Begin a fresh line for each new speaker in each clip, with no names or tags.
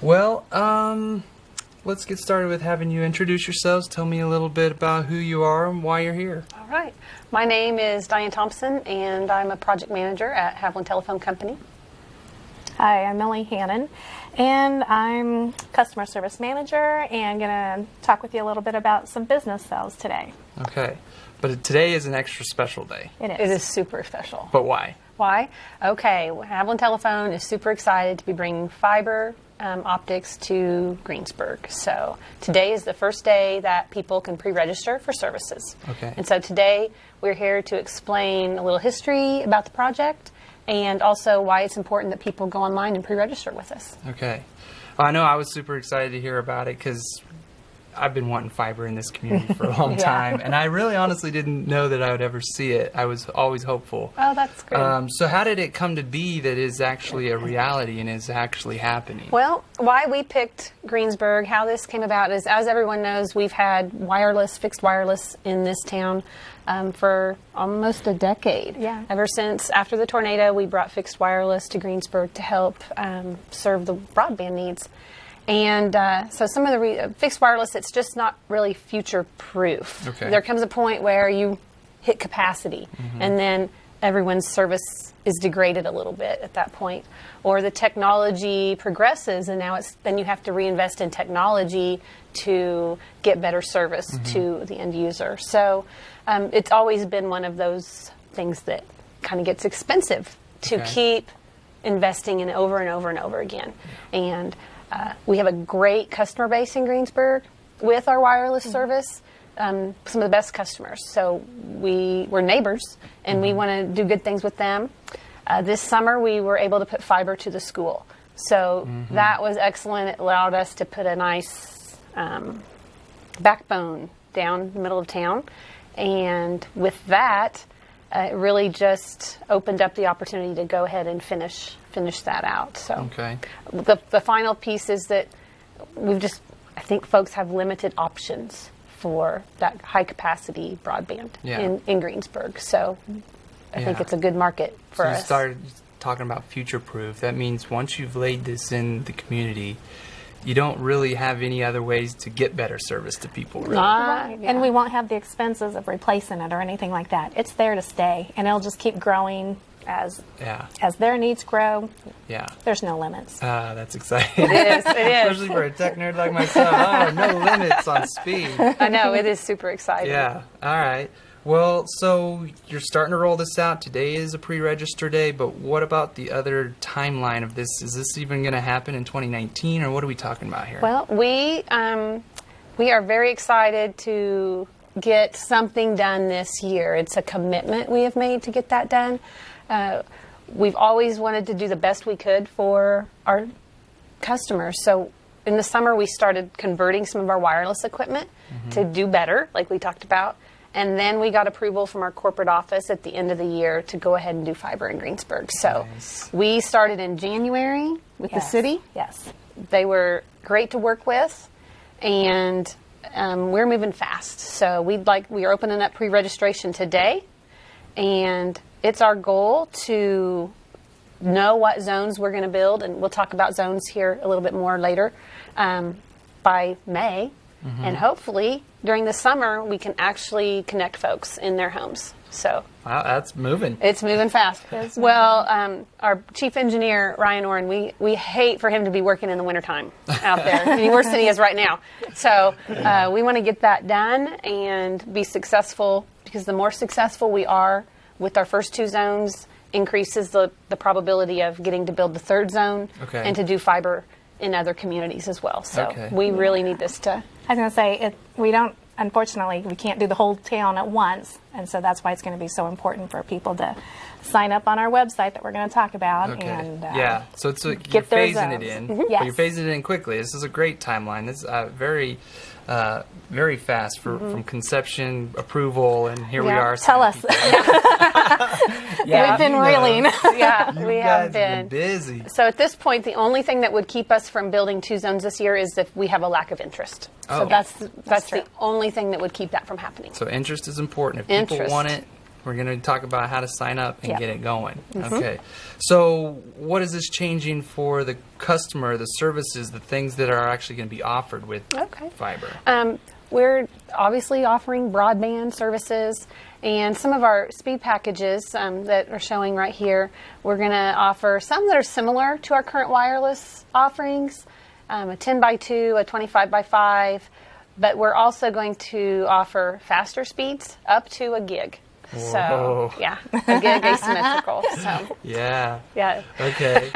Well, let's get started with having you introduce yourselves. Tell me a little bit about who you are and why you're here.
All right. My name is Diane Thompson, and I'm a project manager at Haviland Telephone Company.
Hi, I'm Milly Hannon, and I'm customer service manager, and going to talk with you a little bit about some business sales today.
Okay. But today is an extra special day.
It is.
It is super special.
But why?
Why? Okay, Haviland Telephone is super excited to be bringing fiber optics to Greensburg. So today is the first day that people can pre-register for services.
Okay.
And so today we're here to explain a little history about the project and also why it's important that people go online and pre-register with us.
Okay. Well, I know I was super excited to hear about it because I've been wanting fiber in this community for a long time, and I really honestly didn't know that I would ever see it. I was always hopeful.
Oh, that's great.
So how did it come to be that is actually a reality and is actually happening?
Well, why we picked Greensburg, how this came about is, as everyone knows, we've had fixed wireless in this town for almost a decade.
Yeah.
Ever since after the tornado, we brought fixed wireless to Greensburg to help serve the broadband needs. And so some of the fixed wireless, it's just not really future-proof.
Okay.
There comes a point where you hit capacity, and then everyone's service is degraded a little bit at that point. Or the technology progresses, and now then you have to reinvest in technology to get better service to the end user. So it's always been one of those things that kind of gets expensive to keep investing in over and over and over again. And we have a great customer base in Greensburg with our wireless service, some of the best customers. So we're neighbors, and we want to do good things with them. This summer, we were able to put fiber to the school. So that was excellent. It allowed us to put a nice backbone down the middle of town. And with that, it really just opened up the opportunity to go ahead and finish that out. So the final piece is that I think folks have limited options for that high capacity broadband in Greensburg. So I think it's a good market for us.
You started talking about future proof. That means once you've laid this in the community, you don't really have any other ways to get better service to people, really.
Right. And we won't have the expenses of replacing it or anything like that. It's there to stay, and it'll just keep growing as their needs grow.
Yeah.
There's no limits.
That's exciting.
It is.
Especially for a tech nerd like myself. Oh, no limits on speed.
I know. It is super exciting.
Yeah. All right. Well, so you're starting to roll this out. Today is a pre-register day, but what about the other timeline of this? Is this even going to happen in 2019, or what are we talking about here?
Well, we are very excited to get something done this year. It's a commitment we have made to get that done. We've always wanted to do the best we could for our customers. So in the summer, we started converting some of our wireless equipment to do better, like we talked about. And then we got approval from our corporate office at the end of the year to go ahead and do fiber in Greensburg. So we started in January with the city.
Yes.
They were great to work with, and we're moving fast. So we are opening up pre-registration today, and it's our goal to know what zones we're going to build, and we'll talk about zones here a little bit more later, by May. And hopefully during the summer we can actually connect folks in their homes. So
wow, that's moving.
It's moving fast. Well, our chief engineer, Ryan Oren, we hate for him to be working in the wintertime out there, any worse than he is right now. So we want to get that done and be successful, because the more successful we are with our first two zones increases the probability of getting to build the third zone and to do fiber in other communities as well. So we really need this to...
I was going to say, unfortunately, we can't do the whole town at once, and so that's why it's going to be so important for people to sign up on our website that we're going to talk about. And
so it's you're phasing it in, but
Yes.
you're phasing it in quickly. This is a great timeline. This is very fast from conception, approval, and here we are.
Tell us. We've been reeling.
We have been
busy.
So at this point, the only thing that would keep us from building two zones this year is if we have a lack of interest. So that's the only thing that would keep that from happening.
So interest is important. If people want it, We're going to talk about how to sign up and
Yep.
get it going. Okay. So what is this changing for the customer, the services, the things that are actually going to be offered with
Okay.
fiber?
We're obviously offering broadband services, and some of our speed packages that are showing right here, we're going to offer some that are similar to our current wireless offerings, a 10 by 2, a 25 by 5, but we're also going to offer faster speeds up to a gig.
Whoa.
So, yeah, a gig asymmetrical. So,
Yeah.
yeah,
Okay.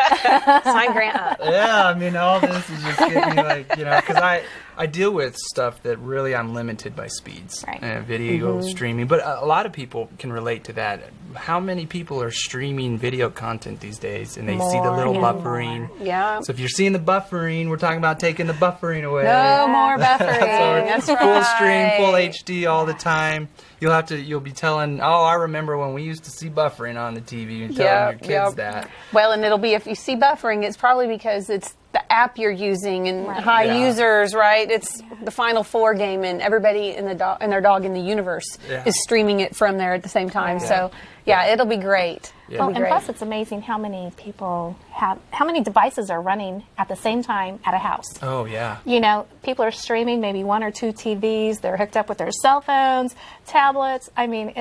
sign Grant up.
Yeah, I mean, all this is just getting me like, because I deal with stuff that really I'm limited by speeds,
Right.
Video streaming, but a lot of people can relate to that. How many people are streaming video content these days, and they see the
More
little
and
buffering?
Yeah.
So if you're seeing the buffering, we're talking about taking the buffering away.
No more buffering. That's
full
right.
stream, full HD all the time. You'll be telling, oh, I remember when we used to see buffering on the TV, and telling your kids that.
Well, and it'll be, if you see buffering, it's probably because it's the app you're using and high
Yeah.
users, right? It's the Final Four game, and everybody in their dog in the universe
Yeah.
is streaming it from there at the same time.
Yeah.
So, yeah, it'll be great.
Yeah.
It'll
Well,
be
and
great.
plus it's amazing how many people how many devices are running at the same time at a house.
Oh, yeah.
You know, people are streaming maybe 1 or 2 TVs. They're hooked up with their cell phones, tablets. I mean,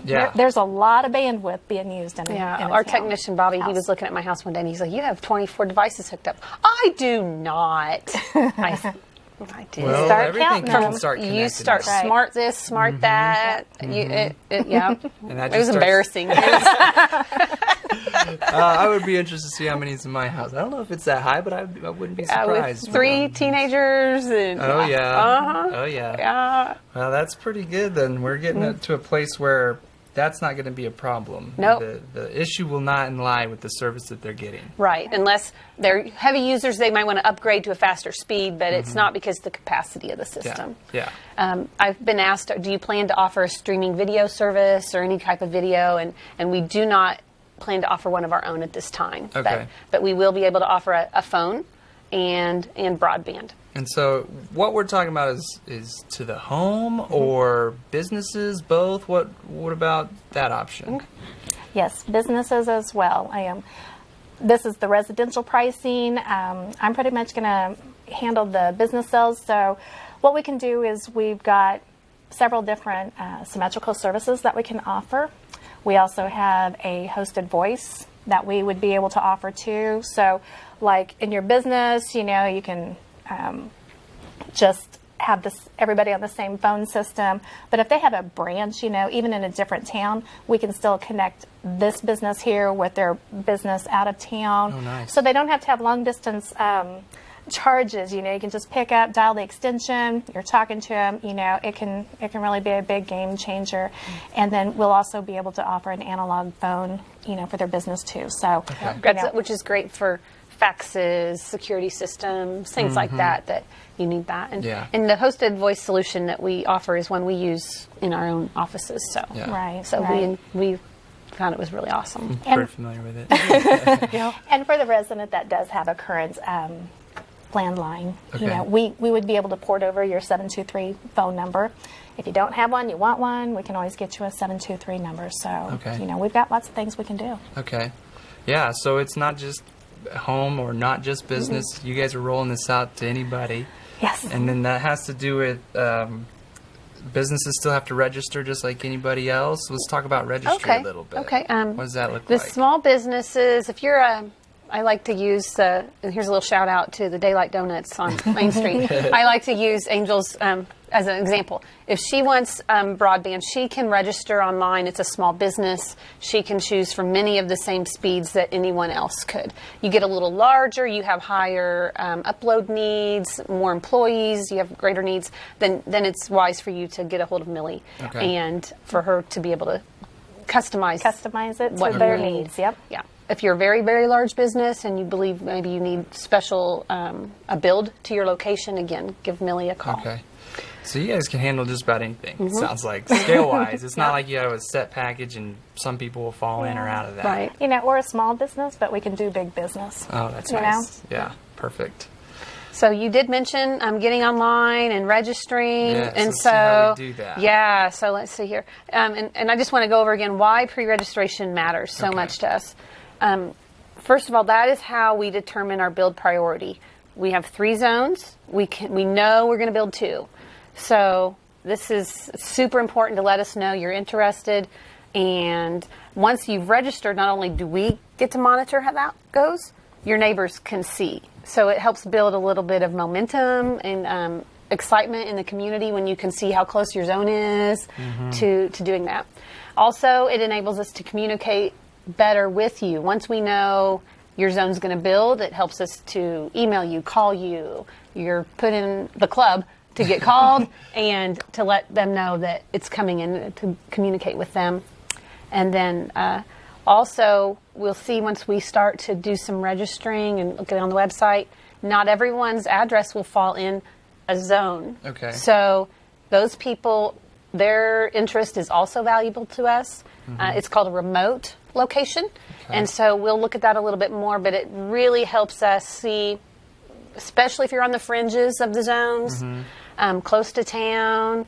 there's a lot of bandwidth being used in
Yeah,
in a
our
town
technician, Bobby, he
house.
was looking at my house one day, and he's like, you have 24 devices hooked up. I do not. I do.
Well,
Start
everything
counting
can
them.
start connecting.
You start
Right.
smart this, smart that. Yeah.
And that
It was
just starts-
embarrassing.
I would be interested to see how many is in my house. I don't know if it's that high, but I wouldn't be
With
surprised.
3 teenagers. And,
Oh, yeah.
Uh-huh.
Oh, yeah.
Yeah.
Well, that's pretty good then. We're getting it to a place where that's not going to be a problem.
Nope.
The issue will not lie with the service that they're getting.
Right. Unless they're heavy users, they might want to upgrade to a faster speed, but it's not because of the capacity of the system.
Yeah.
I've been asked, do you plan to offer a streaming video service or any type of video? And we do not plan to offer one of our own at this time.
Okay.
But we will be able to offer a phone and broadband.
And so what we're talking about is to the home or businesses, both? What about that option?
Yes, businesses as well. This is the residential pricing. I'm pretty much going to handle the business sales. So what we can do is we've got several different symmetrical services that we can offer. We also have a hosted voice that we would be able to offer too. So like in your business, you can just have everybody on the same phone system. But if they have a branch, even in a different town, we can still connect this business here with their business out of town.
Oh, nice.
So they don't have to have long distance charges. You can just pick up, dial the extension, you're talking to them, it can really be a big game changer. And then we'll also be able to offer an analog phone, for their business too. So,
Which is great for faxes, security systems, things like that you need that. And,
Yeah.
and the hosted voice solution that we offer is one we use in our own offices. So,
Yeah.
right.
so
right.
we found it was really awesome.
Very familiar with it.
And for the resident that does have a current landline,
Okay.
we would be able to port over your 723 phone number. If you don't have one, you want one, we can always get you a 723 number. So,
Okay.
we've got lots of things we can do.
Okay. Yeah, so it's not just home or not just business. You guys are rolling this out to anybody.
Yes.
And then that has to do with businesses still have to register just like anybody else. Let's talk about registry a little bit.
Okay.
What does that look
The
like?
small businesses, if you're I like to use, and here's a little shout out to the Daylight Donuts on Main Street. I like to use Angel's as an example. If she wants broadband, she can register online. It's a small business. She can choose from many of the same speeds that anyone else could. You get a little larger, you have higher upload needs, more employees, you have greater needs, then it's wise for you to get a hold of Milly and for her to be able to customize
it
what
to their
you need.
needs. Yep.
Yeah. If you're a very, very large business and you believe maybe you need special a build to your location, again, give Milly a call.
Okay. So you guys can handle just about anything, sounds like, scale-wise. It's not like you have a set package and some people will fall in or out of that.
Right.
We're a small business, but we can do big business.
Oh, that's
You
nice. Yeah, perfect.
So you did mention getting online and registering,
Yes,
and
let's see how we do that.
yeah. So let's see here, and I just want to go over again why pre-registration matters so
Okay.
much to us. First of all, that is how we determine our build priority. We have 3 zones. We know we're going to build 2, so this is super important to let us know you're interested. And once you've registered, not only do we get to monitor how that goes, your neighbors can see. So it helps build a little bit of momentum and excitement in the community when you can see how close your zone is to doing that. Also, it enables us to communicate better with you. Once we know your zone's going to build, it helps us to email you, call you. You're put in the club to get called and to let them know that it's coming in, to communicate with them. And then also, we'll see once we start to do some registering and look at it on the website, not everyone's address will fall in a zone.
Okay.
So those people, their interest is also valuable to us. It's called a remote location.
Okay.
And so we'll look at that a little bit more, but it really helps us see, especially if you're on the fringes of the zones, close to town,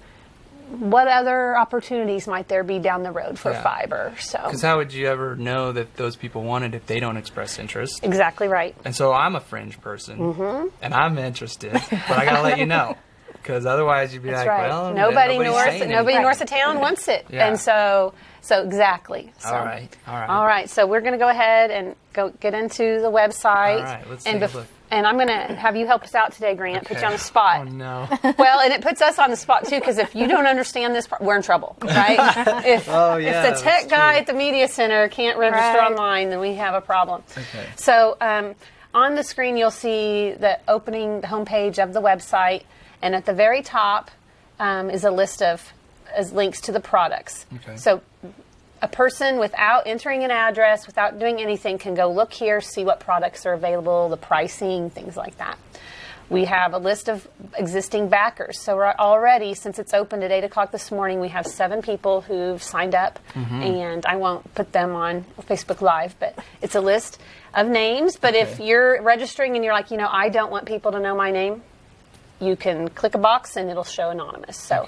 what other opportunities might there be down the road for
Yeah.
fiber? So
Because how would you ever know that those people want it if they don't express interest?
exactly right.
And so I'm a fringe person, and I'm interested, but I gotta let you know, because otherwise you'd be
That's
like,
right.
well,
nobody
nobody's
north
saying
nobody
anything.
north of town wants it.
Yeah.
And so exactly. So,
All right.
All right. So we're going to go ahead and go get into the website.
All right, let's
and
take a look.
And I'm going to have you help us out today, Grant. Put you on the spot.
Oh no.
Well, and it puts us on the spot too, because if you don't understand this, we're in trouble, right? If,
Oh, yeah,
if the tech
that's
guy
true.
at the media center can't register
Right.
online, then we have a problem.
Okay.
So on the screen, you'll see the homepage of the website, and at the very top is a list of links to the products.
Okay.
So a person, without entering an address, without doing anything, can go look here, see what products are available, the pricing, things like that. We have a list of existing backers. So we're already, since it's opened at 8 o'clock this morning, we have 7 people who've signed up. And I won't put them on Facebook Live, but it's a list of names. But if you're registering and you're like, I don't want people to know my name, you can click a box and it'll show anonymous. So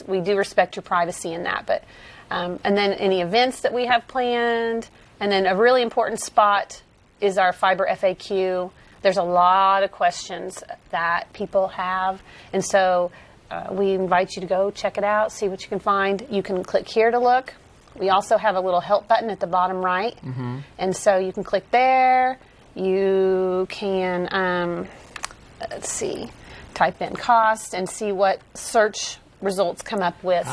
we do respect your privacy in that. But and then any events that we have planned, and then a really important spot is our fiber FAQ. There's a lot of questions that people have, and so we invite you to go check it out, see what you can find. You can click here to look. We also have a little help button at the bottom right, and so you can click there. You can let's see, type in cost and see what search results come up with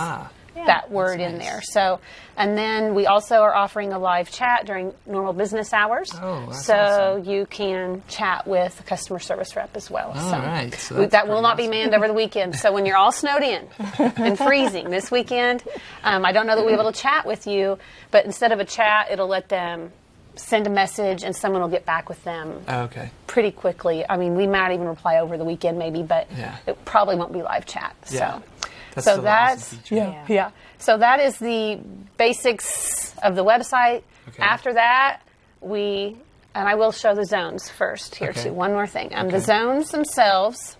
that word in there. So, and then we also are offering a live chat during normal business hours.
Oh, that's
so
awesome.
you can chat with a customer service rep as well.
All
so
right. So that's
that will
pretty
not be
awesome.
manned over the weekend. So when you're all snowed in and freezing this weekend, I don't know that we'll be able to chat with you, but instead of a chat, it'll let them send a message and someone will get back with them
Okay.
pretty quickly. I mean, we might even reply over the weekend maybe, but it probably won't be live chat.
Yeah.
So,
That's
so
still an
that's
awesome feature.
yeah. So that is the basics of the website.
Okay.
After that, and I will show the zones first here
Okay.
too. One more thing.
Okay.
The zones themselves.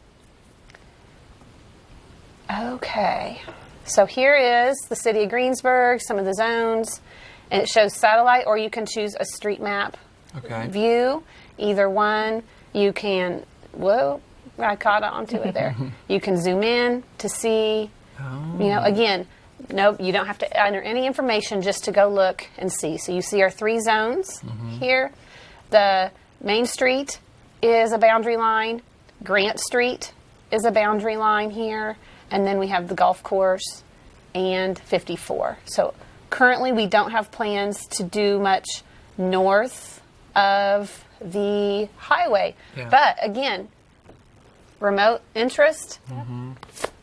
Okay. So here is the city of Greensburg, some of the zones, and it shows satellite, or you can choose a street map view. Either one. You can, I caught onto it there. You can zoom in to see, again, nope, you don't have to enter any information just to go look and see. So you see our 3 zones here. The Main Street is a boundary line. Grant Street is a boundary line here. And then we have the golf course and 54. So currently we don't have plans to do much north of the highway.
Yeah.
But again, remote interest,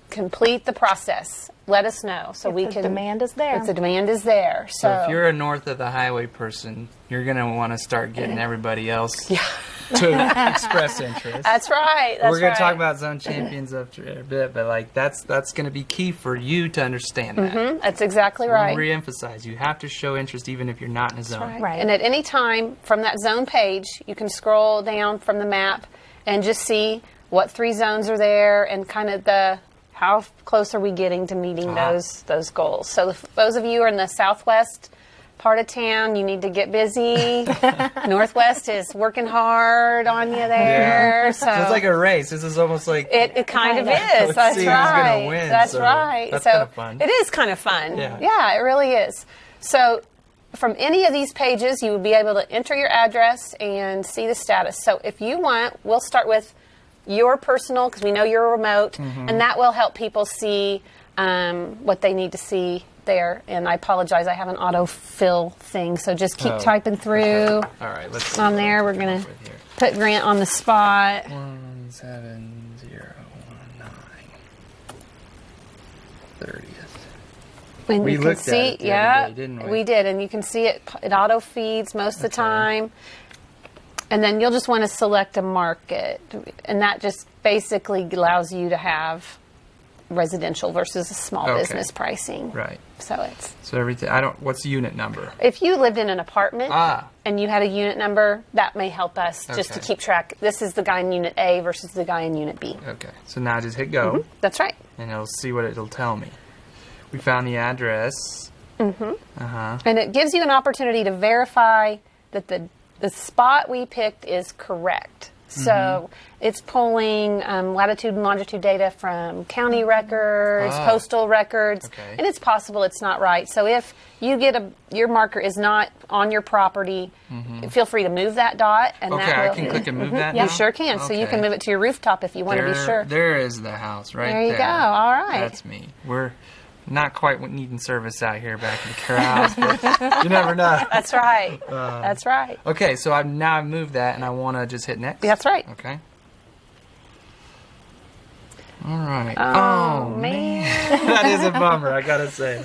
complete the process. Let us know so we
The
can.
demand is there.
If the demand is there.
So if you're a north of the highway person, you're going to want to start getting everybody else to express interest.
That's right. That's
We're going to talk
right.
about zone champions after a bit, but that's going to be key for you to understand that.
That's exactly right.
Re-emphasize, you have to show interest even if you're not in a zone.
Right.
And at any time from that zone page, you can scroll down from the map and just see what 3 zones are there and kind of how close are we getting to meeting those goals. So those of you who are in the southwest part of town, you need to get busy. Northwest is working hard on you there.
Yeah.
So
it's like a race. This is almost like
it kind of is.
Let's
That's
see who's
right.
gonna win,
That's
so
right.
that's
so
kind of fun.
It is kind of fun.
Yeah.
It really is. So from any of these pages, you will be able to enter your address and see the status. So if you want, we'll start with your personal, because we know you're remote, and that will help people see what they need to see there. And I apologize, I have an autofill thing, so just keep typing through.
Okay. All right, let's see
on
what
there.
I
We're
can
going
come up
to
with here.
put Grant on the spot.
17019 30th.
And
We
you can
looked at
see,
it the other day, didn't we?
We did, and you can see it auto feeds most of the time. And then you'll just want to select a market, and that just basically allows you to have residential versus a small business pricing.
Right.
So it's
So everything. What's the unit number?
if you lived in an apartment
Ah.
and you had a unit number, that may help us just to
Okay.
keep track. This is the guy in unit A versus the guy in unit B.
Okay. So now just hit go,
That's right.
and it'll see what it'll tell me. We found the address.
And it gives you an opportunity to verify that the spot we picked is correct. So it's pulling latitude and longitude data from county records, postal records,
Okay.
and it's possible it's not right. So if you get your marker is not on your property, feel free to move that dot. And
Okay,
that
I
will,
can click and move that now?
You sure can. So you
Okay.
can move it to your rooftop if you want to be sure.
There is the house right there.
There you go. All right.
That's me. We're not quite needing service out here back in the house, but you never know.
That's right. That's right.
Okay, so I've moved that, and I want to just hit next.
That's right.
Okay. All right.
Oh, man.
that is a bummer. I gotta say.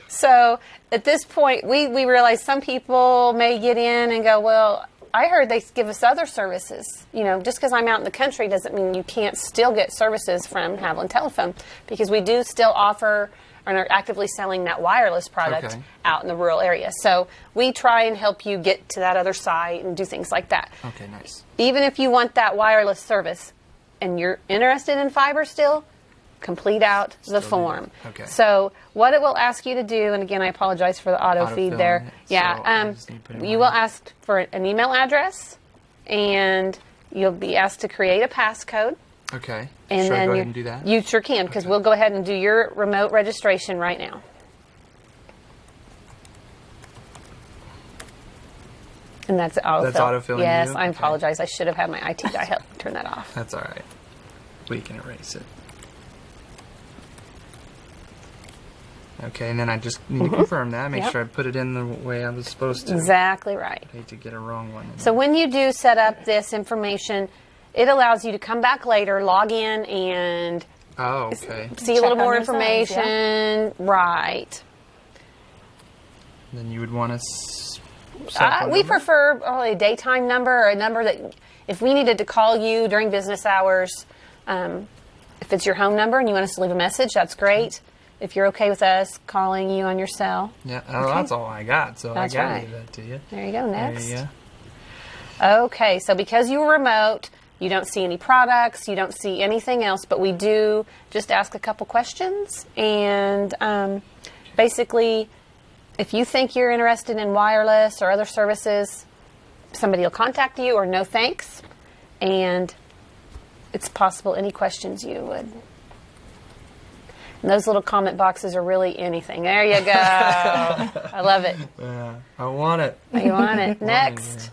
So at this point, we realize some people may get in and go, well, I heard they give us other services. You know, just because I'm out in the country doesn't mean you can't still get services from Haviland Telephone, because we do still offer and are actively selling that wireless product out in the rural area. So we try and help you get to that other site and do things like that.
Okay, nice.
Even if you want that wireless service and you're interested in fiber still, complete out the form.
Okay.
So what it will ask you to do, and again, I apologize for the auto feed
Autofill
there.
it, so I just need to put in
You
my-
will ask for an email address, and you'll be asked to create a passcode.
Okay.
And
Should
then
I go ahead and do that?
You sure can, because
Okay.
we'll go ahead and do your remote registration right now. And that's autofill.
That's autofilling
Yes,
you?
I
Okay.
apologize. I should have had my IT guy help turn that off.
That's all right. We can erase it. Okay, and then I just need to confirm that. Make
Yep.
sure I put it in the way I was supposed to.
Exactly right.
I hate to get a wrong one.
So when you do set up this information, it allows you to come back later, log in, and
Oh, okay.
see a
Check
little
on
more
your zones,
information. Right.
Then you would want to.
We prefer probably a daytime number, or a number that if we needed to call you during business hours, if it's your home number and you want us to leave a message, that's great. If you're okay with us calling you on your cell.
Yeah, that's all I got, so
That's
I got to
right.
give that to you.
There you go, next.
There you go.
Okay, so because you were remote, you don't see any products, you don't see anything else, but we do just ask a couple questions. And basically, if you think you're interested in wireless or other services, somebody will contact you, or no thanks. And it's possible any questions you would. And those little comment boxes are really anything. There you go. I love it.
Yeah, I want it.
You want it. Next.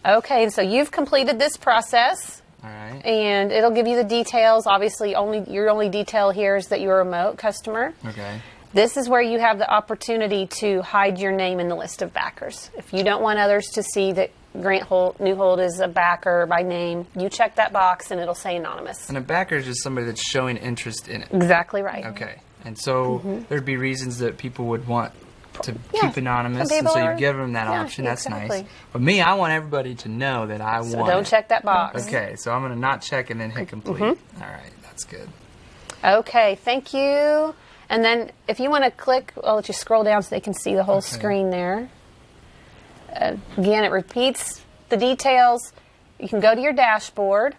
Okay, so you've completed this process,
All right.
and it'll give you the details. Obviously, your only detail here is that you're a remote customer.
Okay.
This is where you have the opportunity to hide your name in the list of backers. If you don't want others to see that Grant Newhold is a backer by name, you check that box and it'll say anonymous.
And a backer is just somebody that's showing interest in it.
Exactly right.
Okay. And so there'd be reasons that people would want to
Yeah,
keep anonymous,
some
and so
people
you
are-
give them that
yeah,
option. That's nice.
exactly.
But me, I want everybody to know that I
So
want
don't
it.
check that box.
Okay, so I'm going to not check and then hit complete. All right, that's good.
Okay, thank you. And then if you want to click, I'll let you scroll down so they can see the whole screen there. Again, it repeats the details. you can go to your dashboard.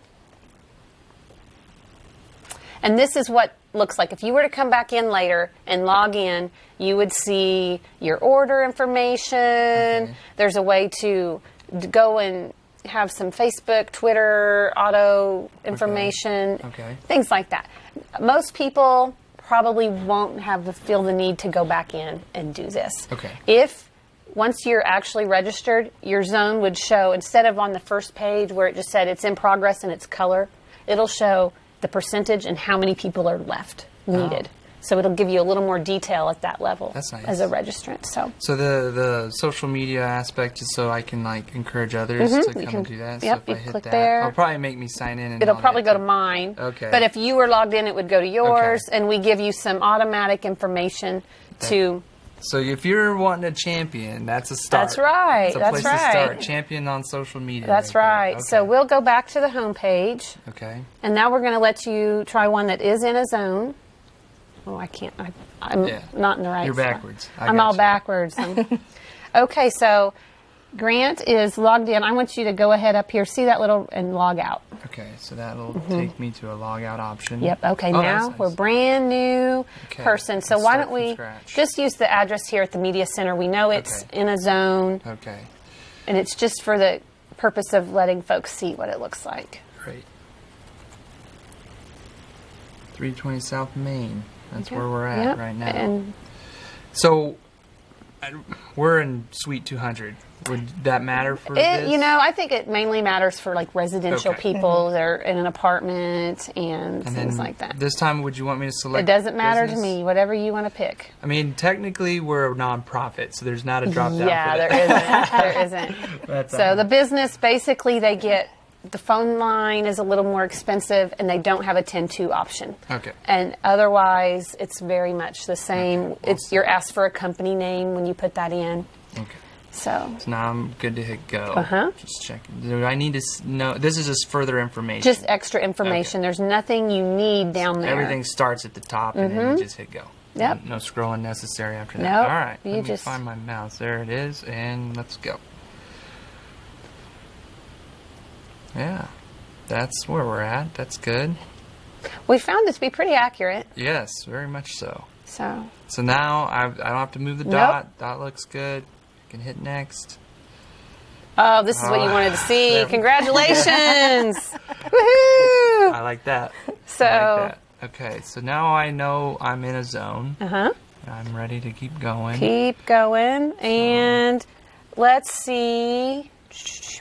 And this is what looks like. If you were to come back in later and log in, you would see your order information.
Okay.
There's a way to go and have some Facebook, Twitter, auto information,
Okay.
things like that. Most people probably won't feel the need to go back in and do this.
Okay.
If once you're actually registered, your zone would show, instead of on the first page where it just said it's in progress and it's color, it'll show the percentage and how many people are left needed. So it'll give you a little more detail at that level.
That's nice.
As a registrant. So
the social media aspect is so I can like encourage others to come and do that.
Yep,
so if
you
I hit
click
that,
there.
it'll probably make me sign in. And
it'll
all
probably
that
go to
too.
mine.
Okay.
But if you were logged in, it would go to yours, and we give you some automatic information to.
So if you're wanting a champion, that's a start.
That's right.
It's a
That's
place
right.
to start. Champion on social media.
That's
right.
right.
There.
So
Okay.
we'll go back to the home page,
Okay.
and now we're going to let you try one that is in a zone. Oh, I can't. I'm
Yeah.
not in the right
You're
spot.
backwards. I
I'm all
gotcha.
backwards. Okay, so Grant is logged in. I want you to go ahead up here, see that little, and log out.
Okay. So that'll take me to a log out option.
Yep. Okay.
Oh,
Now
that's nice.
we're brand new
Okay,
person. So
let's
why
start
don't
from
we
scratch.
just use the address here at the media center? We know it's
Okay.
in a zone,
Okay.
and it's just for the purpose of letting folks see what it looks like.
Great. 320 South Main. That's
Okay.
where we're at
Yep.
right now.
And
So we're in Suite 200. Would that matter for this?
I think it mainly matters for like residential
Okay.
people. They're in an apartment and
And
things
then
like that.
This time, would you want me to select?
It doesn't matter to
business?
me. Whatever you want to pick.
I mean, technically, we're a nonprofit, so there's not a drop down.
Yeah,
for
there
that.
isn't. There isn't.
That's
So
all.
the business, basically, they get the phone line is a little more expensive, and they don't have a 10-2 option.
Okay.
And otherwise, it's very much the same.
Okay,
It's you're asked for a company name when you put that in.
Okay.
So
So now I'm good to hit go.
Uh-huh.
Just checking. Do I need to know? This is just further information.
just extra information. There's nothing you need down there.
Everything starts at the top, and then you just hit go.
Yep.
No scrolling necessary after that.
Nope.
All right.
You
Let me
just-
find my mouse. There it is, and let's go. Yeah. That's where we're at. That's good.
We found it to be pretty accurate.
Yes, very much so.
So
So now I don't have to move the
Nope.
dot. Dot looks good. I can hit next.
oh, this is what you wanted to see.
there-
Congratulations. Woohoo!
I like that.
So
I like that. Okay, so now I know I'm in a zone.
uh-huh.
I'm ready to keep going.
Keep going, and let's see.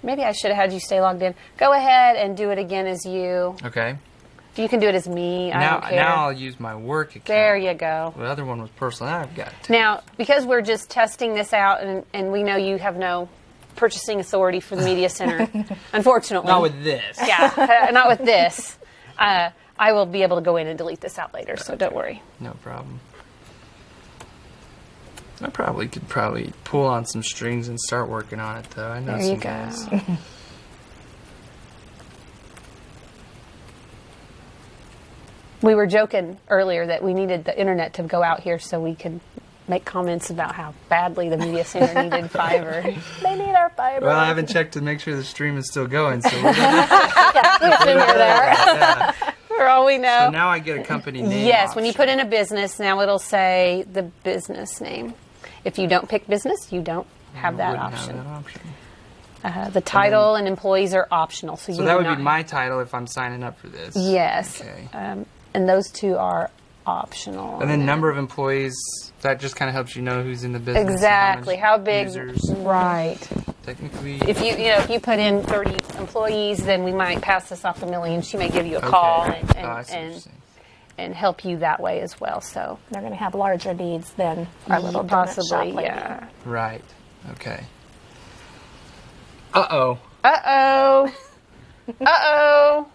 Maybe I should have had you stay logged in. Go ahead and do it again as you.
Okay.
You can do it as me. I
Now,
don't care.
now I'll use my work account.
There you go.
The other one was personal. Now I've got it.
Now, because we're just testing this out, and we know you have no purchasing authority for the media center, unfortunately.
Not with this.
Yeah, not with this. I will be able to go in and delete this out later, so don't worry.
No problem. I probably could pull on some strings and start working on it, though. I know
There
some
you go.
guys.
We were joking earlier that we needed the internet to go out here so we could make comments about how badly the media center needed fiber.
They need our fiber.
Well, I haven't checked to make sure the stream is still going, so we're gonna
Yeah, keep finger there.
yeah.
For all we know.
So now I get a company name.
Yes, when you
option.
put in a business, now it'll say the business name. If you don't pick business, you don't have that
Wouldn't
option.
Have that option.
The title and employees are optional, so
So
you
that
do
would
not
be my title if I'm signing up for this.
Yes,
Okay.
and those two are optional.
And then number of employees, that just kind of helps you know who's in the business. and
Exactly.
much
How big?
Users.
Right.
Technically.
If you put in 30 employees, then we might pass this off to Milly, and she may give you a call
Okay.
and,
Oh, I see what you're
and,
saying.
and help you that way as well. So
They're going to have larger needs than our little donut shop
possibly,
lady.
yeah.
Right. Okay. Uh-oh.
Uh-oh. Uh-oh.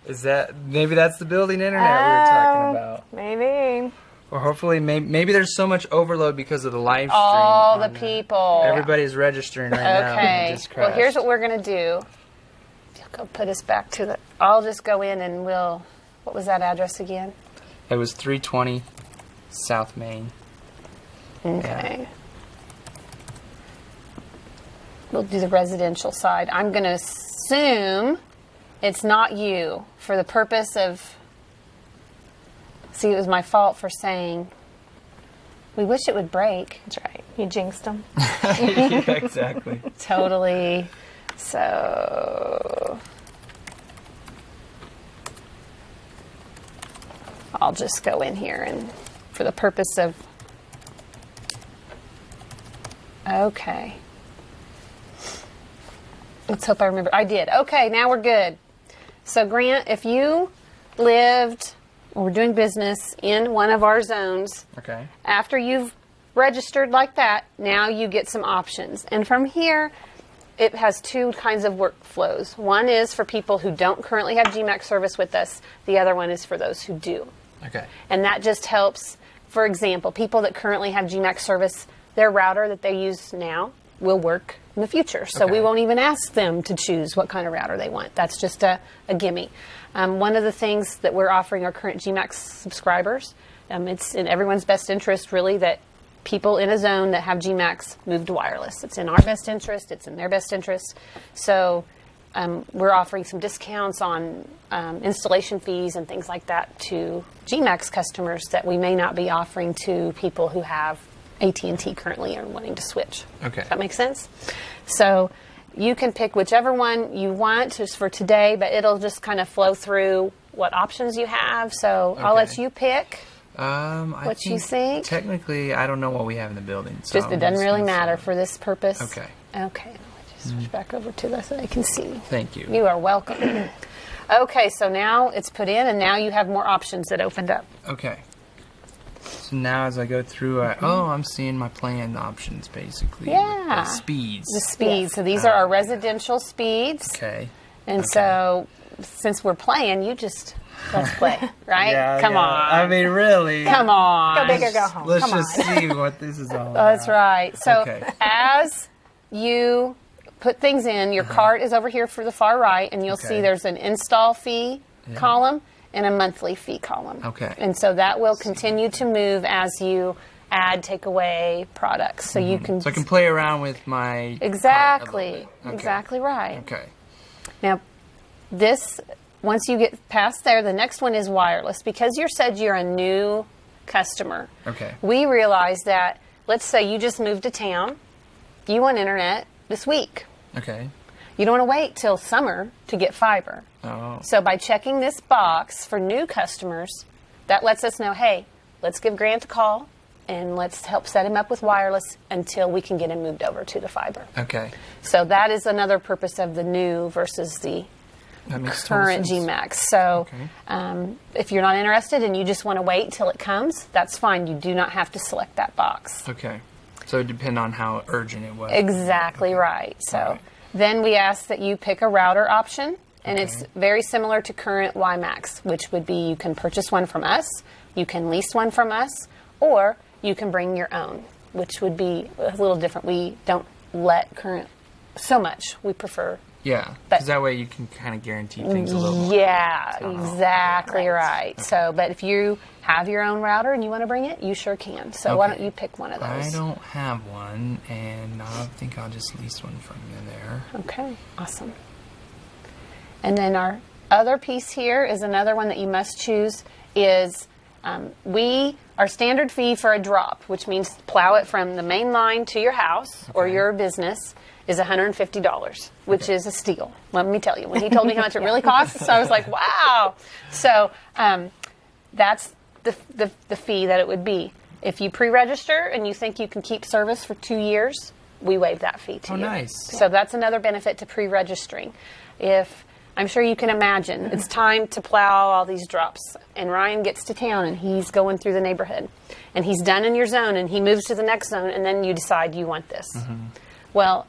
Is that, maybe that's the building internet we were talking about.
Maybe.
Or hopefully, maybe there's so much overload because of the live stream.
All the
on that.
people.
Everybody's registering right now. and it
Okay.
just
Well, here's
crashed.
what we're going to do. Go put us back to the... I'll just go in and we'll... What was that address again?
It was 320 South Main.
Okay. We'll do the residential side. I'm going to assume it's not you for the purpose of... See, it was my fault for saying, we wish it would break.
That's right. You jinxed them.
Yeah, exactly.
Totally. So I'll just go in here and for the purpose of... Okay. Let's hope I remember. I did. Okay, now we're good. So Grant, if you lived or were doing business in one of our zones,
Okay.
after you've registered like that, now you get some options. And from here, it has two kinds of workflows. One is for people who don't currently have GMAX service with us. The other one is for those who do.
Okay.
And that just helps, for example, people that currently have GMAX service, their router that they use now will work in the future. So we
Okay.
won't even ask them to choose what kind of router they want. That's just a gimme. One of the things that we're offering our current GMAX subscribers, it's in everyone's best interest, really, that people in a zone that have GMAX move to wireless. It's in our best interest. It's in their best interest. So we're offering some discounts on installation fees and things like that to GMAX customers that we may not be offering to people who have AT&T currently and wanting to switch.
Okay.
Does that make sense? So you can pick whichever one you want just for today, but it'll just kind of flow through what options you have. So I'll let
Okay.
you pick.
What
you think?
Technically, I don't know what we have in the building. So
Just it doesn't really matter
for.
for this purpose.
Okay.
Okay. Let me just switch back over to this so I can see.
Thank you.
You are welcome. Okay, so now it's put in, and now you have more options that opened up.
Okay. So now as I go through, I'm seeing my plan options basically.
Yeah.
The speeds.
The speeds. So these are our residential speeds.
Okay.
And so since we're playing, let's play, right?
Yeah,
Come
yeah.
on.
I mean, really.
Come on.
Go big or go home.
Let's
Come
just
on.
see what this is all about.
That's right. So
Okay.
as you put things in, your cart is over here for the far right, and you'll see
Okay.
there's an install fee
Yeah.
column and a monthly fee column.
Okay.
And so that will continue to move as you add, take away products. So you can...
So I can play around with my
Exactly.
cart a little bit. Okay.
Exactly right.
Okay.
Now, once you get past there, the next one is wireless. Because you said you're a new customer,
Okay.
we realize that, let's say you just moved to town, you want internet this week.
Okay.
You don't want to wait till summer to get fiber.
Oh.
So by checking this box for new customers, that lets us know, hey, let's give Grant a call and let's help set him up with wireless until we can get him moved over to the fiber.
Okay.
So that is another purpose of the new versus the
That makes total
current
sense.
GMAX. So
Okay.
if you're not interested and you just want to wait till it comes, that's fine. You do not have to select that box.
Okay. So it depends on how urgent it was.
Exactly right. So
All right.
then we ask that you pick a router option, and
Okay.
it's very similar to current WiMAX, which would be you can purchase one from us, you can lease one from us, or you can bring your own, which would be a little different. We don't let current so much. We prefer.
Yeah.
But-
Because that way you can kind of guarantee things a little more.
Yeah,
not all-
exactly right. So, but if you have your own router and you want to bring it, you sure can. So why
Okay.
don't you pick one of
I
those?
don't have one, and I think I'll just lease one from you there.
Okay, awesome. And then our other piece here is another one that you must choose is our standard fee for a drop, which means plow it from the main line to your house or
Okay.
your business, is $150, which is a steal. Let me tell you. When he told me how much it really costs, I was like, wow. So that's the fee that it would be. If you pre-register and you think you can keep service for 2 years, we waive that fee to
Oh,
you.
nice.
So that's another benefit to pre-registering. If I'm sure you can imagine, it's time to plow all these drops, and Ryan gets to town and he's going through the neighborhood, and he's done in your zone, and he moves to the next zone, and then you decide you want this. Well,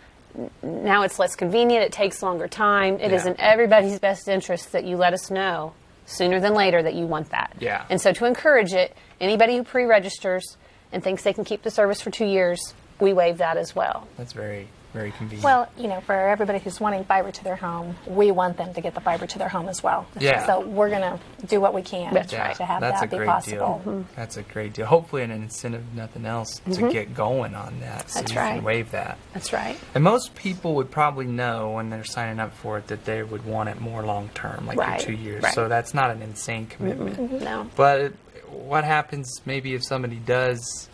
now it's less convenient. It takes longer time. It is
Yeah.
in everybody's best interest that you let us know sooner than later that you want that.
Yeah.
And so to encourage it, anybody who pre-registers and thinks they can keep the service for 2 years, we waive that as well.
That's very very convenient.
Well, for everybody who's wanting fiber to their home, we want them to get the fiber to their home as well.
Yeah.
So we're going to do what we can
That's
to
right.
have
That's
that
a
be
great
possible.
deal. That's a great deal. Hopefully an incentive, nothing else, to get going on that. So
That's
you
right.
can waive that.
That's right.
And most people would probably know when they're signing up for it that they would want it more long term, like
Right.
your 2 years.
Right.
So that's not an insane commitment.
No.
But what happens maybe if somebody does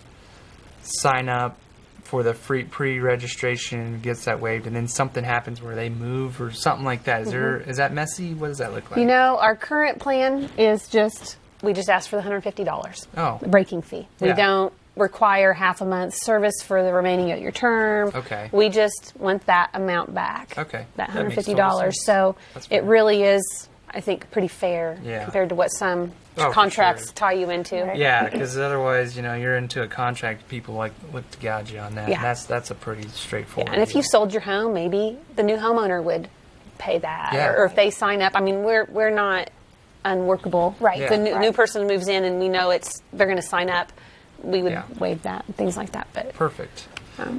sign up for the free pre-registration, gets that waived, and then something happens where they move or something like that? Is that messy? What does that look like?
Our current plan is we just ask for the $150.
Oh.
The breaking fee. We
Yeah.
don't require half a month's service for the remaining of your term.
Okay.
We just want that amount back.
Okay.
That
That makes
$150.
total sense.
So
That's
it
fair.
really is, I think, pretty fair
Yeah.
compared to what some
Oh, for
contracts
sure.
tie you into.
Right.
Yeah, because otherwise, you're into a contract. People look to gouge you on that.
Yeah.
And that's a pretty straightforward.
And if you
deal.
sold your home, maybe the new homeowner would pay that.
Yeah.
Or if they sign up, I mean, we're not unworkable.
Right.
Yeah.
The new
Right.
person moves in and we know they're going to sign up. We would
Yeah.
waive that and things like that. But
Perfect.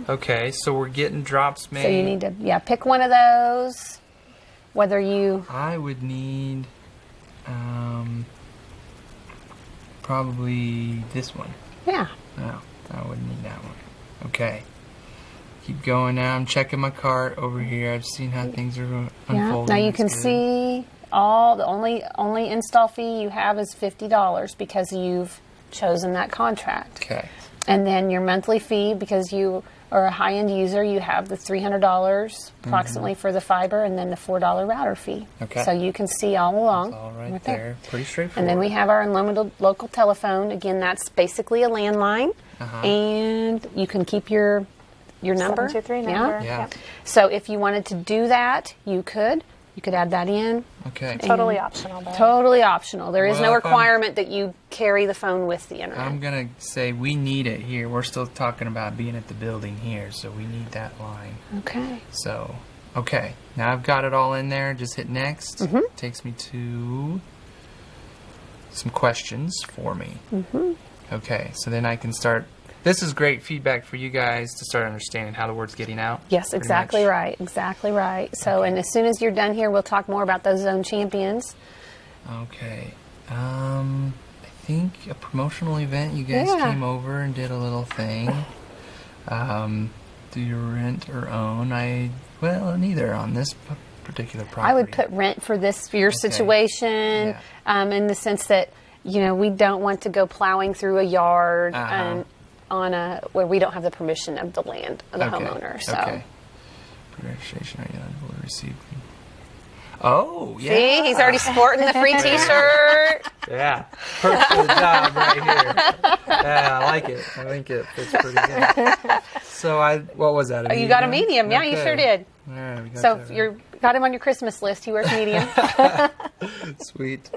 Okay, so we're getting drops made.
so you need to pick one of those. Whether you
I would need probably this one.
yeah.
No, I wouldn't need that one. Okay. Keep going now. I'm checking my cart over here. I've seen how things are
Yeah.
unfolding.
Now you
That's
can
good.
see the only install fee you have is $50 because you've chosen that contract.
Okay.
And then your monthly fee, because you are a high-end user, you have the $300 approximately for the fiber, and then the $4 router fee.
Okay.
So you can see all along.
It's all right there. Pretty straightforward.
And then we have our unlimited local telephone. Again, that's basically a landline,
Uh-huh.
and you can keep your number.
723 number.
Yeah.
Yep.
So if you wanted to do that, you could. You could add that in.
Okay.
Totally optional, though.
Totally optional. There is
Well,
no
if I'm-
requirement that you carry the phone with the internet.
I'm going to say we need it here. We're still talking about being at the building here, so we need that line.
Okay.
So, okay. Now I've got it all in there. Just hit next.
Mm-hmm.
Takes me to some questions for me.
Mm-hmm.
Okay, so then I can start. This is great feedback for you guys to start understanding how the word's getting out.
Yes,
pretty
exactly
much.
right. Exactly right. So, and as soon as you're done here, we'll talk more about those zone champions.
Okay. I think a promotional event. You guys
Yeah.
came over and did a little thing. Do you rent or own? Neither on this particular property.
I would put rent for your situation,
Yeah.
in the sense that we don't want to go plowing through a yard
Uh-huh.
and where we don't have the permission of the land of the homeowner. So.
Okay. Registration, are you eligible to receive? Oh, yeah.
See, he's already sporting the free T-shirt.
Yeah. Perfect for the job right here. Yeah, I like it. I think it fits pretty good. So what was that?
You got a medium. Yeah, you
Okay.
sure did.
All right, we got
So
that right.
you got him on your Christmas list. He wears medium.
Sweet.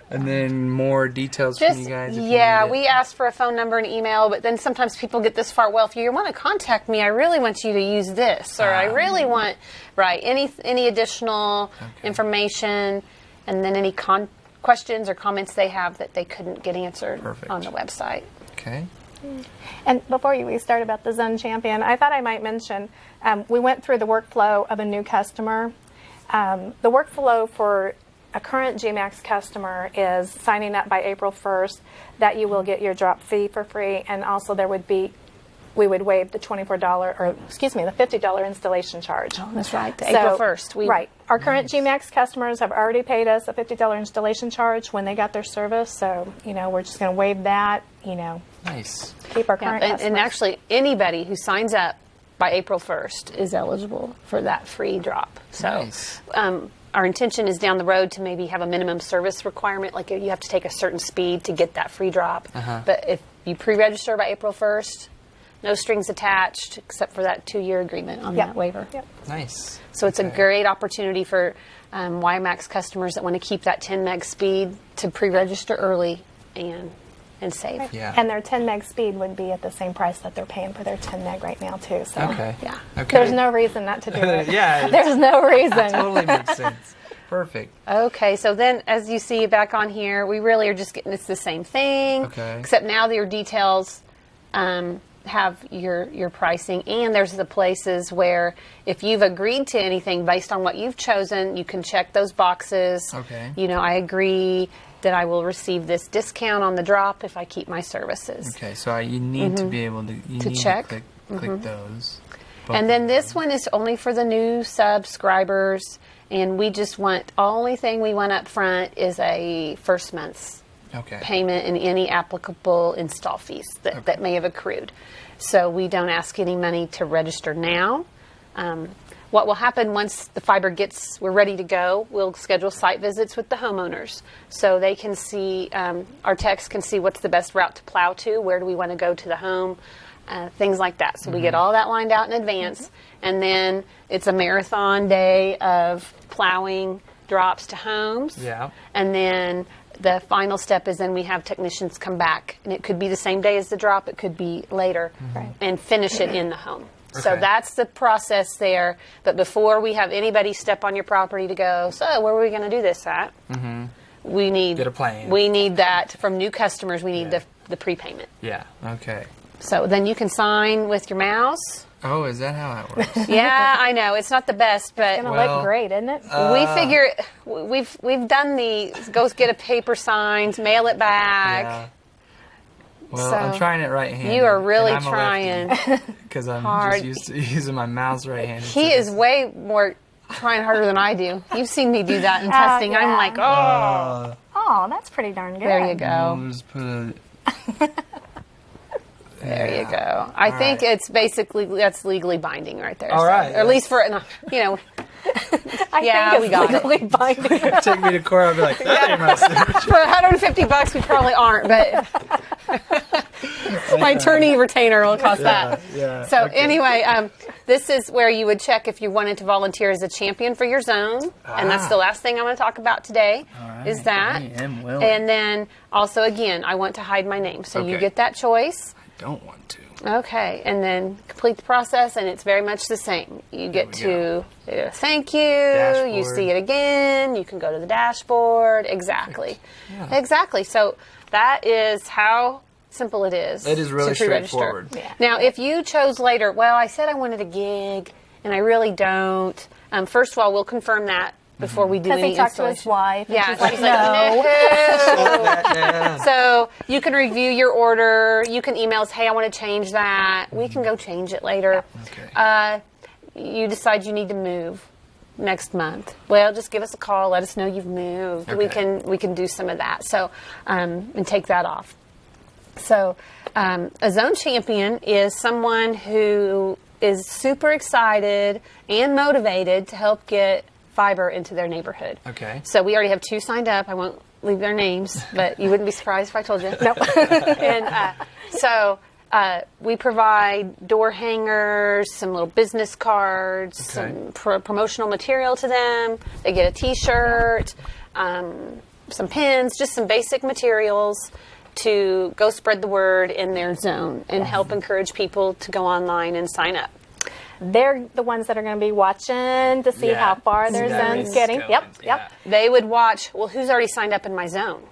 And then more details from you guys. If you
yeah,
need it.
we ask for a phone number and email, but then sometimes people get this far. Well, if you want to contact me, I really want you to use this, or I really want any additional information, and then any questions or comments they have that they couldn't get answered
Perfect.
on the website.
Okay.
And before we start about the Zone Champion, I thought I might mention we went through the workflow of a new customer. The workflow for a current GMAX customer is signing up by April 1st, that you will get your drop fee for free, and also we would waive the the $50 installation charge.
Oh, that's right. April 1st.
Right. Our current GMAX customers have already paid us a $50 installation charge when they got their service, so, we're just going to waive that,
Nice.
keep our current customers.
And actually, anybody who signs up by April 1st is eligible for that free drop. So,
Nice.
our intention is down the road to maybe have a minimum service requirement, like you have to take a certain speed to get that free drop. But if you pre-register by April 1st, no strings attached except for that 2-year agreement on that waiver.
Yep.
Nice.
So it's a
Okay.
great opportunity for WiMAX customers that want to keep that 10 meg speed to pre-register early and save.
Yeah.
And their 10 meg speed would be at the same price that they're paying for their 10 meg right now, too. So
Okay.
Yeah.
Okay.
there's no reason not to do it.
Yeah.
There's no reason.
Totally makes sense. Perfect.
Okay, so then as you see back on here, we really are just getting, it's the same thing.
Okay.
Except now your details, have your pricing, and there's the places where if you've agreed to anything based on what you've chosen, you can check those boxes.
Okay.
You know, I agree that I will receive this discount on the drop if I keep my services.
Okay, so you need to be able to need
check.
to click those.
And then this one is only for the new subscribers, and we just want, only thing we want up front is a first month's payment and any applicable install fees that may have accrued. So we don't ask any money to register now. What will happen once the fiber we're ready to go, we'll schedule site visits with the homeowners so they can see, our techs can see what's the best route to plow to, where do we want to go to the home, things like that. So we get all that lined out in advance, and then it's a marathon day of plowing drops to homes.
Yeah. And
then the final step is then we have technicians come back, and it could be the same day as the drop, it could be later, and finish it in the home. So that's the process there. But before we have anybody step on your property to go, so where are we going to do this at? We need
get a plan.
We need that from new customers. We need the prepayment.
Yeah. Okay.
So then you can sign with your mouse.
Oh, is that how it works?
Yeah, I know it's not the best, but
It's gonna look great, isn't it?
we figure we've done the go get a paper signs, mail it back.
Yeah. Well,
So,
I'm trying it right-handed.
You are really trying
because I'm
hard.
just used to using my mouse right-handed.
He is way more trying harder than I do. You've seen me do that in testing. I'm
yeah.
like, oh,
Oh, that's pretty darn good.
there you go.
I'll just put a.
There you go. I think it's basically, that's legally binding right there.
All right,
Or at least for, you know,
I
we
think
got
it's legally binding.
Take me to court. I'll be like, that ain't my signature.
for $150 we probably aren't, but my attorney retainer will cost that.
Yeah.
So anyway, this is where you would check if you wanted to volunteer as a champion for your zone. And that's the last thing I'm going to talk about today, is that.
I am willing.
And then also, again, I want to hide my name. So you
Okay.
get that choice.
Don't want to.
Okay, and then complete the process, and it's very much the same. You get to thank you, you
Dashboard.
see it again, you can go to the dashboard. Exactly.
Yeah.
Exactly. So that is how simple it is.
It is really
to pre-register.
straightforward.
Yeah.
Now, if you chose later, well, I said I wanted a gig, and I really don't. First of all, we'll confirm that before we do
Because
any
he talked to his
installation.
wife. And
Yeah,
she's like,
she's
no.
like, no.
Yeah.
So you can review your order. You can email us, hey, I want to change that. We can go change it later.
Okay.
You decide you need to move next month. Well, just give us a call. Let us know you've moved.
Okay.
We can do some of that. So and take that off. So a zone champion is someone who is super excited and motivated to help get fiber into their neighborhood.
Okay.
So we already have 2 signed up. I won't leave their names, but you wouldn't be surprised if I told you. No. And so we provide door hangers, some little business cards, some promotional material to them. They get a T-shirt, some pins, just some basic materials to go spread the word in their zone and help encourage people to go online and sign up.
They're the ones that are going to be watching to see how far their zone's getting. Yep.
They would watch, well, who's already signed up in my zone?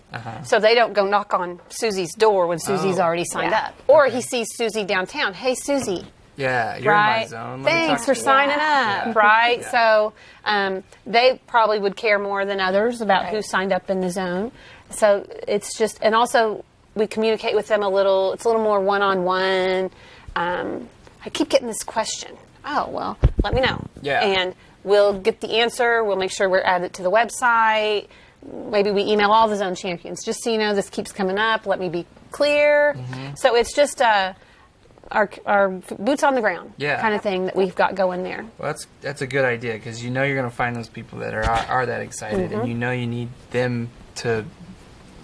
So they don't go knock on Susie's door when Susie's already signed up. Or he sees Susie downtown. Hey, Susie.
Yeah, you're in my zone. Let me
Thanks
talk
for
to you.
signing up, right?
Yeah.
So they probably would care more than others about who signed up in the zone. So it's just, and also we communicate with them a little, it's a little more one-on-one. I keep getting this question. Oh, well, let me know.
Yeah.
And we'll get the answer. We'll make sure we're added to the website. Maybe we email all the zone champions. Just so you know, this keeps coming up. Let me be clear. So it's just our boots on the ground kind of thing that we've got going there.
Well, that's a good idea because you know you're going to find those people that are that excited, and you know you need them to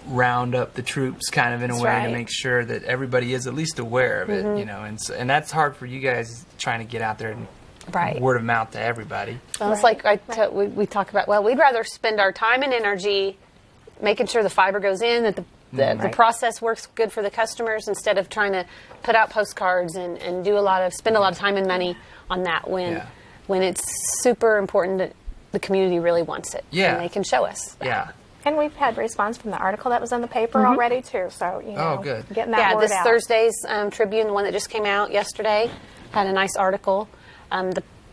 round up the troops kind of in a way to make sure that everybody is at least aware of it, you know, and that's hard for you guys trying to get out there and word of mouth to everybody.
Well, it's like we talk about, well, we'd rather spend our time and energy making sure the fiber goes in, that the process works good for the customers instead of trying to put out postcards and spend a lot of time and money on that when it's super important that the community really wants it.
Yeah.
And they can show us that.
Yeah.
And we've had response from the article that was in the paper already too. So
good.
Getting that word
this
out.
Thursday's Tribune, the one that just came out yesterday, had a nice article.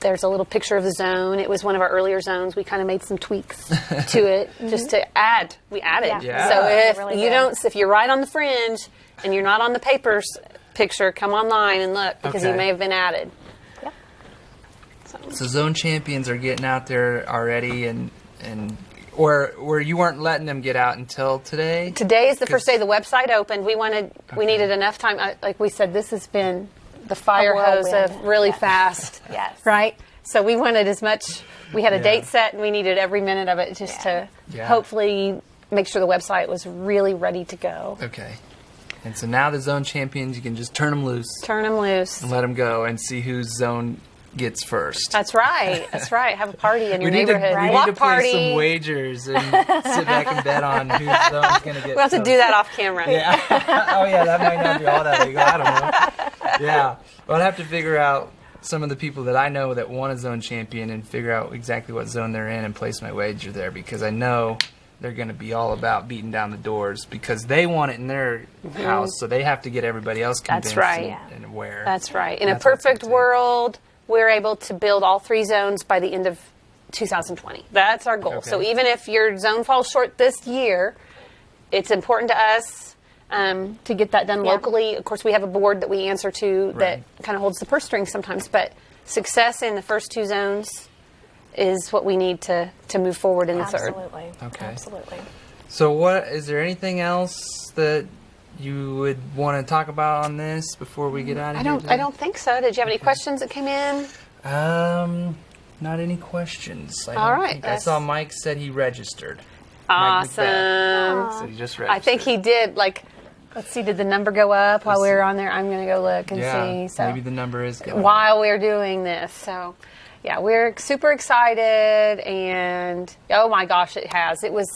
There's a little picture of the zone. It was one of our earlier zones. We kind of made some tweaks to it just to add. We added.
Yeah.
So if
Really
you
good.
if you're right on the fringe and you're not on the paper's picture, come online and look because you
Okay.
may have been added.
So zone champions are getting out there already, or you weren't letting them get out until today?
Today is the first day the website opened. We needed enough time. Like we said, this has been the fire hose
whirlwind.
of really fast.
Yes.
Right? So we wanted as much, we had a date set and we needed every minute of it just to hopefully make sure the website was really ready to go.
Okay. And so now the zone champions, you can just turn them loose
Turn them loose.
and let them go and see whose zone gets first.
That's right. That's right. Have a party in your
we need
neighborhood.
to, we
Block
need to
party.
play some wagers and sit back and bet on whose zone's going to get
We'll have to do that off camera.
Yeah. Oh, yeah, that might not be all that legal. I don't know. Yeah. Well, I'd have to figure out some of the people that I know that want a zone champion and figure out exactly what zone they're in and place my wager there because I know they're going to be all about beating down the doors because they want it in their house, so they have to get everybody else convinced
That's right.
and aware.
That's right. In a
That's what it's
perfect
gonna take.
world, we're able to build all 3 zones by the end of 2020. That's our goal.
Okay.
So even if your zone falls short this year, it's important to us to get that done locally. Of course, we have a board that we answer to that kind of holds the purse strings sometimes, but success in the first 2 zones is what we need to move forward in the third.
Absolutely.
Okay.
Absolutely.
So what is there anything else that you would want to talk about on this before we get out of here?
I don't think so. Did you have any questions that came in?
Not any questions.
All right.
I saw Mike said he registered.
Awesome.
Mike McBeth said he just registered.
I think he did. Let's see, did the number go up while we were on there? I'm going to go look and see. So
maybe the number is going
while we're doing this. So, yeah, we're super excited. And, oh, my gosh, it has. It was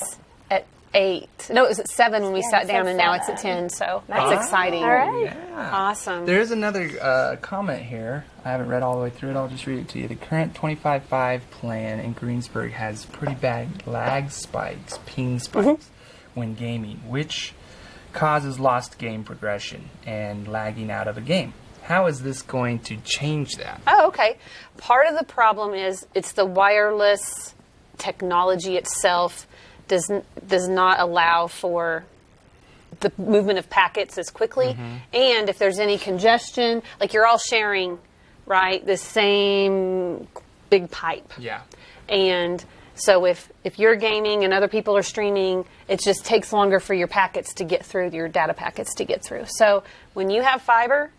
at 8. No, it was at 7 when we
Yeah,
sat
it
down,
said
and now it's at
7.
10. So
Nice.
that's exciting.
All right.
Yeah.
Awesome.
There's another comment here. I haven't read all the way through it. I'll just read it to you. The current 25.5 plan in Greensburg has pretty bad lag spikes, ping spikes, when gaming, which causes lost game progression and lagging out of a game. How is this going to change that?
Oh, okay. Part of the problem is it's the wireless technology itself does not allow for the movement of packets as quickly. And if there's any congestion, like you're all sharing, right, the same big pipe.
Yeah.
And so if you're gaming and other people are streaming, it just takes longer for your packets to get through, your data packets to get through. So when you have fiber,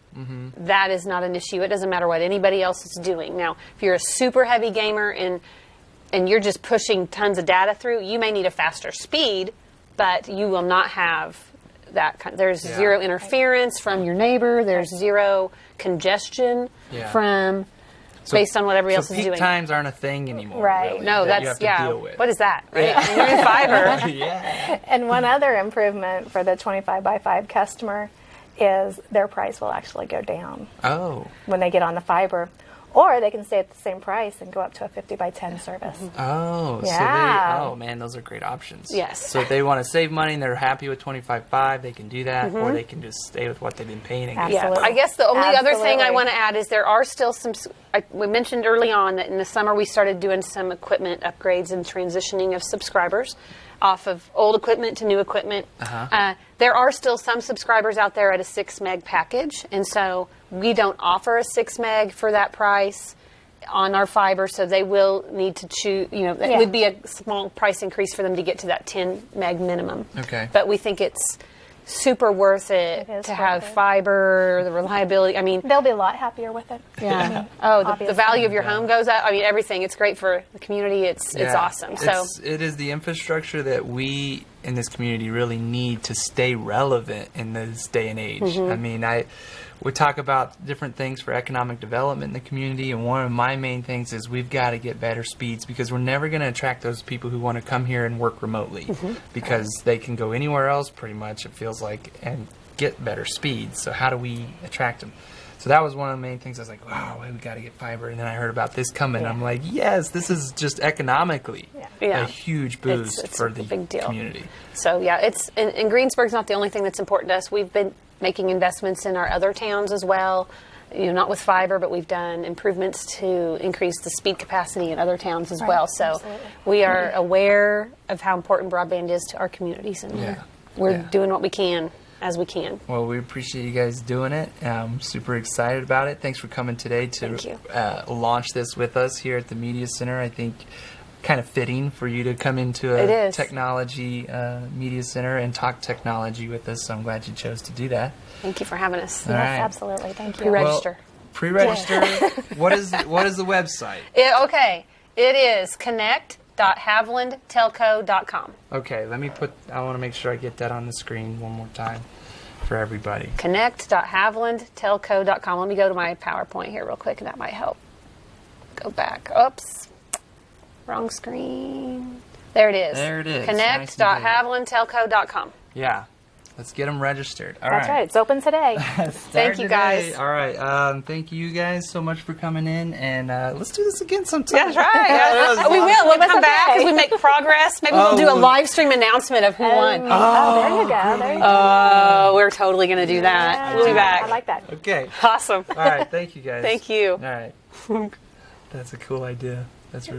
that is not an issue. It doesn't matter what anybody else is doing. Now, if you're a super heavy gamer and you're just pushing tons of data through, you may need a faster speed, but you will not have that kind. There's zero interference from your neighbor. There's zero congestion from based on what everybody else is
peak
doing.
times aren't a thing anymore.
Right.
Really,
No,
that you
that's
have to deal with.
What is that? Right? When you're in fiber.
Yeah.
And one other improvement for the 25x5 customer is their price will actually go down
Oh.
when they get on the fiber. Or they can stay at the same price and go up to a 50x10 service.
Oh,
Yeah.
so man, those are great options.
Yes.
So if they want to save money and they're happy with 25.5, they can do that, or they can just stay with what they've been paying. And get-
Absolutely.
Yeah, I guess the only other thing I
Absolutely.
want to add is there are still some. We mentioned early on that in the summer we started doing some equipment upgrades and transitioning of subscribers off of old equipment to new equipment. There are still some subscribers out there at a 6 meg package, and so we don't offer a 6 meg for that price on our fiber, so they will need to choose, it would be a small price increase for them to get to that 10 meg minimum.
Okay.
But we think it's super worth it
It is
to
worth
have
it.
fiber, the reliability. I mean,
They'll be a lot happier with it.
yeah. Oh, the
Obviously.
value of your home goes up. I mean, everything. It's great for the community. It's awesome. So
it is the infrastructure that we in this community really need to stay relevant in this day and age. I mean, we talk about different things for economic development in the community, and one of my main things is we've got to get better speeds because we're never going to attract those people who want to come here and work remotely because they can go anywhere else pretty much, it feels like, and get better speeds. So how do we attract them? So that was one of the main things. I was like, wow, we got to get fiber. And then I heard about this coming.
Yeah.
I'm like, yes, this is just economically
Yeah.
a huge boost
It's
for
a
the
big deal.
community.
So yeah, it's and Greensburg's not the only thing that's important to us. We've been making investments in our other towns as well. Not with fiber, but we've done improvements to increase the speed capacity in other towns as well. So
absolutely.
we are aware of how important broadband is to our communities, and
Yeah.
we're
Yeah.
doing what we can as we can.
Well, we appreciate you guys doing it. I'm super excited about it. Thanks for coming today to
Thank you.
launch this with us here at the Media Center. I think kind of fitting for you to come into
It
a
is.
technology media center and talk technology with us. So I'm glad you chose to do that.
Thank you for having us.
All
Yes,
right.
absolutely. Thank you.
Pre-register.
Pre-register. What is the website?
Okay, it is connect.havilandtelco.com.
Okay, let me put. I want to make sure I get that on the screen one more time for everybody.
Connect.havilandtelco.com. Let me go to my PowerPoint here real quick, and that might help. Go back. Oops. Wrong screen. There it is.
There it is.
Connect.havilandtelco.com.
Yeah, let's get them registered. All
That's right. It's open today.
Thank you, guys.
All right. Thank you guys so much for coming in, and let's do this again sometime.
That's right. We will. We'll come back
okay.
as we make progress. Maybe we'll do a live stream announcement of who won.
Oh, there you go. There you go.
Oh, we're totally going to do that.
Yeah,
We'll be back.
I like that.
Okay.
Awesome.
All right. Thank you guys.
Thank you.
All right. That's a cool idea. That's really